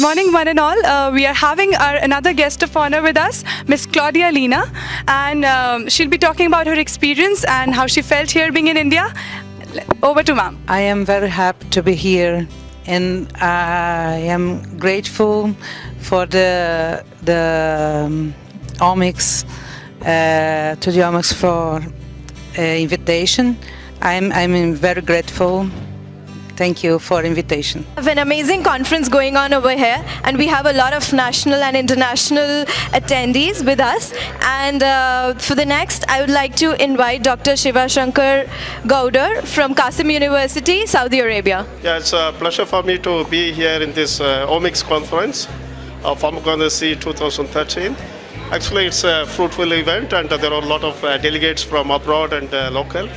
morning, one and all. We are having our another guest of honor with us, Miss Claudia Lina, and she'll be talking about her experience and how she felt here being in India. Over to ma'am. I am very happy to be here, and I am grateful for the Omics to the Omics for invitation. I'm very grateful. Thank you for invitation. We have an amazing conference going on over here, and we have a lot of national and international attendees with us. And for the next, I would like to invite Dr. Shiva Shankar Gowder from Qasim University, Saudi Arabia. Yeah, it's a pleasure for me to be here in this Omics conference of Pharmacogenesis 2013. Actually, it's a fruitful event, and there are a lot of delegates from abroad and local.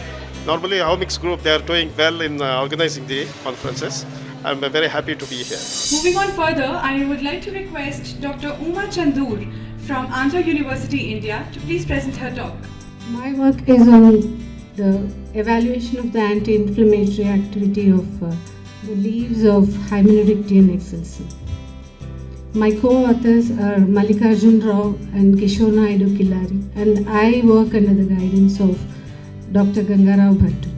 Normally, Omics group, they are doing well in organizing the conferences. I'm very happy to be here. Moving on further, I would like to request Dr. Uma Chandur from Andhra University, India, to please present her talk. My work is on the evaluation of the anti-inflammatory activity of the leaves of Hymenodictyon excelsa. My co-authors are Mallikarjun Rao and Kishore Naidu Killari, and I work under the guidance of Dr. Gangarao Bhattu.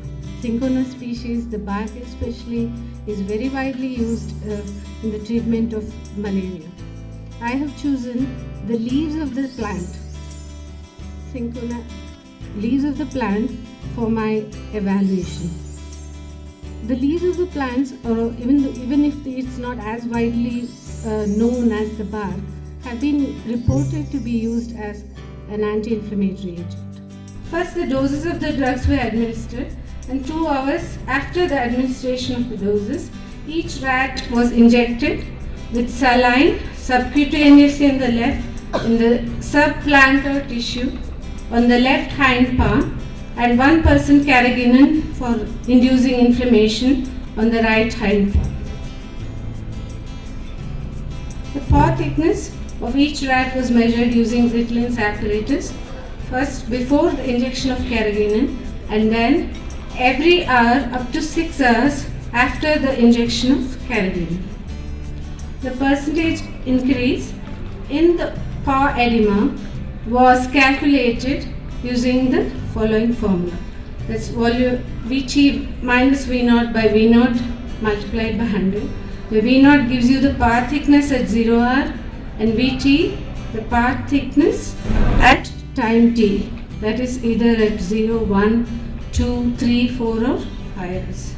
Cinchona species, the bark especially, is very widely used in the treatment of malaria. I have chosen the leaves of the plant, Cinchona leaves of the plant, for my evaluation. The leaves of the plants, even if it's not as widely known as the bark, have been reported to be used as an anti-inflammatory agent. First, the doses of the drugs were administered, and 2 hours after the administration of the doses, each rat was injected with saline subcutaneously in the left, in the subplantar tissue on the left hind paw, and 1% carrageenan for inducing inflammation on the right hind paw. The paw thickness of each rat was measured using Zitlin's apparatus, first before the injection of carrageenan, and then every hour up to 6 hours after the injection of carrageenan. The percentage increase in the paw edema was calculated using the following formula. That's Vt minus V0 by V0 multiplied by 100. The V0 gives you the paw thickness at 0 hour, and Vt the paw thickness at time t, that is either at 0, 1, 2, 3, 4 or 5 hours.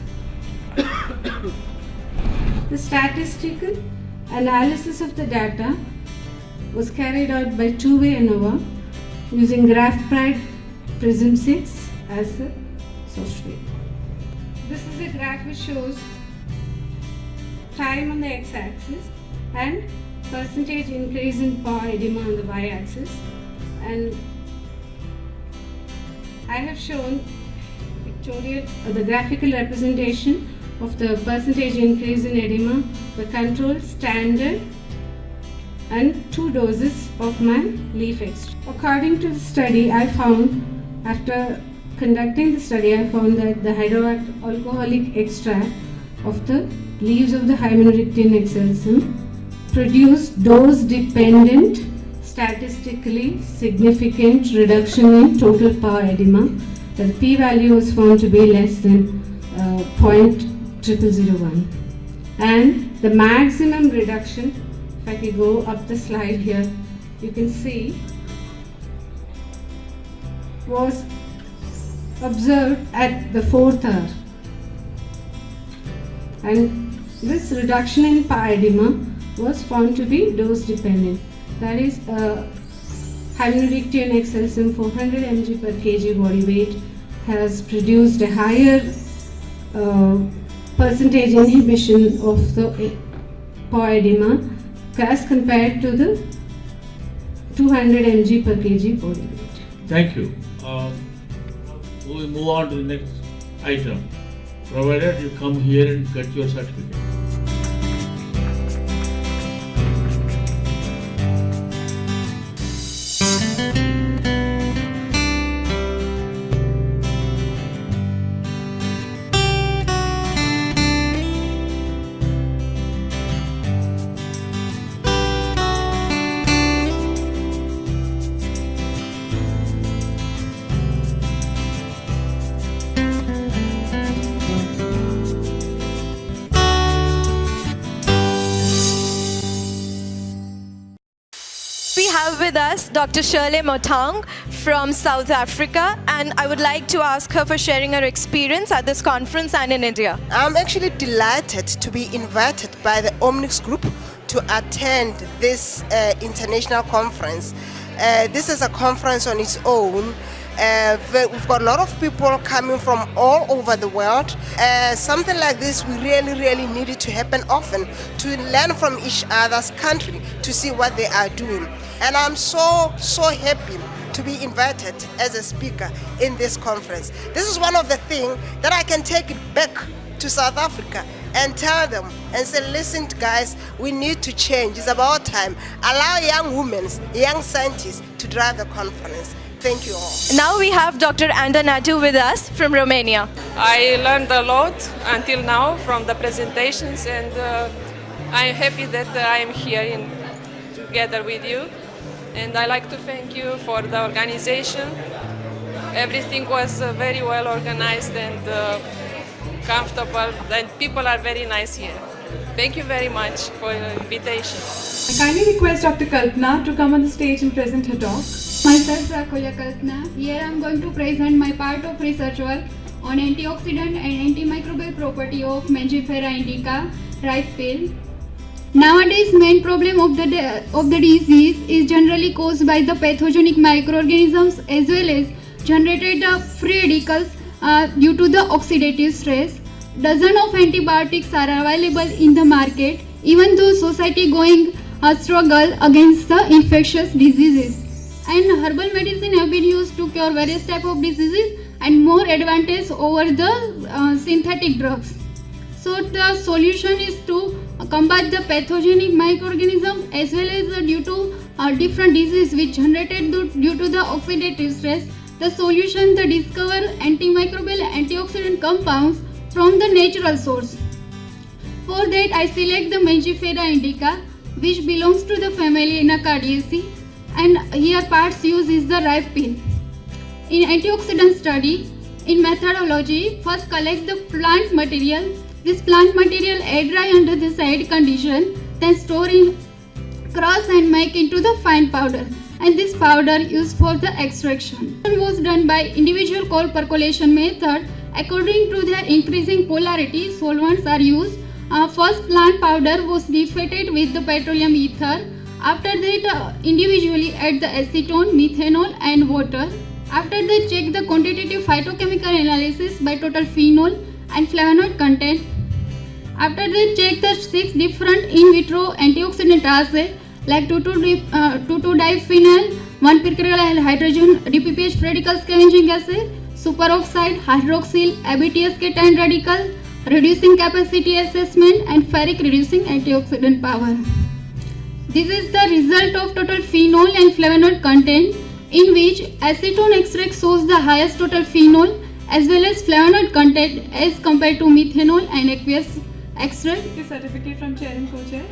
The statistical analysis of the data was carried out by two-way ANOVA using GraphPad Prism 6 as the source data. This is a graph which shows time on the x-axis and percentage increase in paw edema on the y-axis. And I have shown the graphical representation of the percentage increase in edema, the control, standard, and 2 doses of my leaf extract. According to the study, after conducting the study, I found that the hydroalcoholic extract of the leaves of the Hymenodictyon excelsum produced dose-dependent, statistically significant reduction in total paw edema. The p-value was found to be less than 0.0001. And the maximum reduction, if I could go up the slide here, you can see, was observed at the 4th hour. And this reduction in paw edema was found to be dose dependent. That is, Hymenodictyon excelsum 400 mg per kg body weight has produced a higher percentage inhibition of the paw edema as compared to the 200 mg per kg body weight. Thank you. We will move on to the next item, provided you come here and get your certificate. we have with us Dr. Shirley Motang from South Africa, and I would like to ask her for sharing her experience at this conference and in India. I'm actually delighted to be invited by the Omnix Group to attend this international conference. This is a conference on its own. We've got a lot of people coming from all over the world. Something like this, we really need it to happen often, to learn from each other's country, to see what they are doing. And I'm so happy to be invited as a speaker in this conference. This is one of the things that I can take it back to South Africa and tell them and say, listen guys, we need to change. It's about time. Allow young women, young scientists to drive the conference. Thank you all. Now we have Dr. Anda Natu with us from Romania. I learned a lot until now from the presentations, and I'm happy that I am here together with you. And I like to thank you for the organization. Everything was very well organized and comfortable, and people are very nice here. Thank you very much for your invitation. I kindly request Dr. Kalpana to come on the stage and present her talk. Myself Rakhoya Kalpana. Here I am going to present my part of research work on antioxidant and antimicrobial property of Mangifera indica rice peel. Nowadays, main problem of the disease is generally caused by the pathogenic microorganisms as well as generated free radicals due to the oxidative stress. Dozens of antibiotics are available in the market, even though society going a struggle against the infectious diseases. And herbal medicine have been used to cure various types of diseases and more advantage over the synthetic drugs. So the solution is to combat the pathogenic microorganism as well as due to different diseases which generated due to the oxidative stress. The solution to discover antimicrobial antioxidant compounds from the natural source. For that I select the Mangifera indica, which belongs to the family Anacardiaceae, and here parts used is the ripe peel. In antioxidant study, in methodology, first collect the plant material. This plant material air dry under the side condition, then store in crush and make into the fine powder. And this powder used for the extraction. It was done by individual cold percolation method. According to their increasing polarity, solvents are used. First plant powder was deflated with the petroleum ether. After that, individually add the acetone, methanol and water. After that, check the quantitative phytochemical analysis by total phenol and flavonoid content. After that, check the 6 different in vitro antioxidant assays like 2,2-diphenyl, 1-picoryl hydrogen DPPH radical scavenging assay, superoxide, hydroxyl, ABTS cation radical, reducing capacity assessment and ferric reducing antioxidant power. This is the result of total phenol and flavonoid content, in which acetone extract shows the highest total phenol as well as flavonoid content as compared to methanol and aqueous extract. The certificate from Chair and Co-Chair.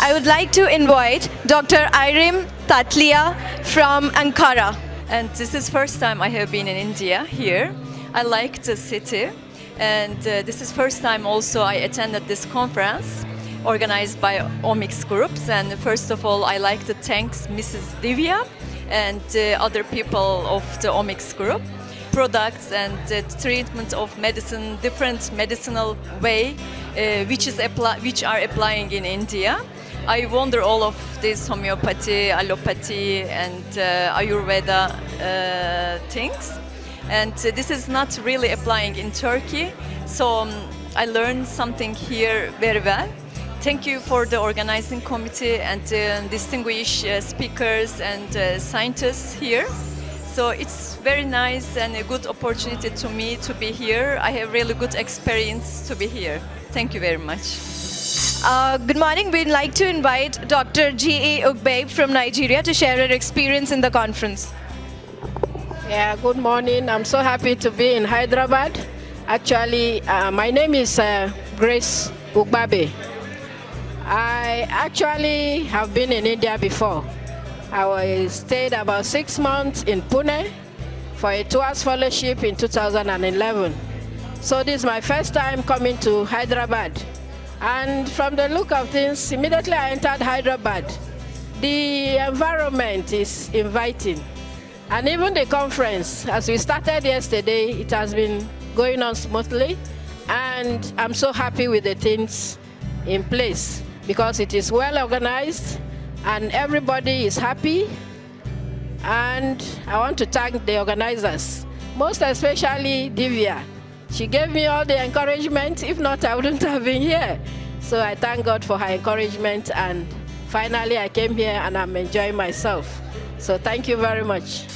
I would like to invite Dr. Irim Tatlia from Ankara. And this is first time I have been in India here. I like the city, and this is first time also I attended this conference organized by Omnix Groups. And first of all, I like to thank Mrs. Divya and other people of the Omnix Group. Products and treatment of medicine, different medicinal way which are applying in India. I wonder all of this homeopathy, allopathy and Ayurveda things. And this is not really applying in Turkey. So I learned something here very well. Thank you for the organizing committee and distinguished speakers and scientists here. So it's very nice and a good opportunity to me to be here. I have really good experience to be here. Thank you very much. Good morning. We'd like to invite Dr. G.E. Ugbabe from Nigeria to share her experience in the conference. Yeah, good morning. I'm so happy to be in Hyderabad. Actually, my name is Grace Ugbabe. I actually have been in India before. I stayed about 6 months in Pune for a 2-hour fellowship in 2011. So this is my first time coming to Hyderabad. And from the look of things, immediately I entered Hyderabad. The environment is inviting. And even the conference, as we started yesterday, it has been going on smoothly. And I'm so happy with the things in place because it is well organized and everybody is happy. And I want to thank the organizers, most especially Divya. She gave me all the encouragement. If not, I wouldn't have been here. So I thank God for her encouragement, and finally I came here and I'm enjoying myself. So thank you very much.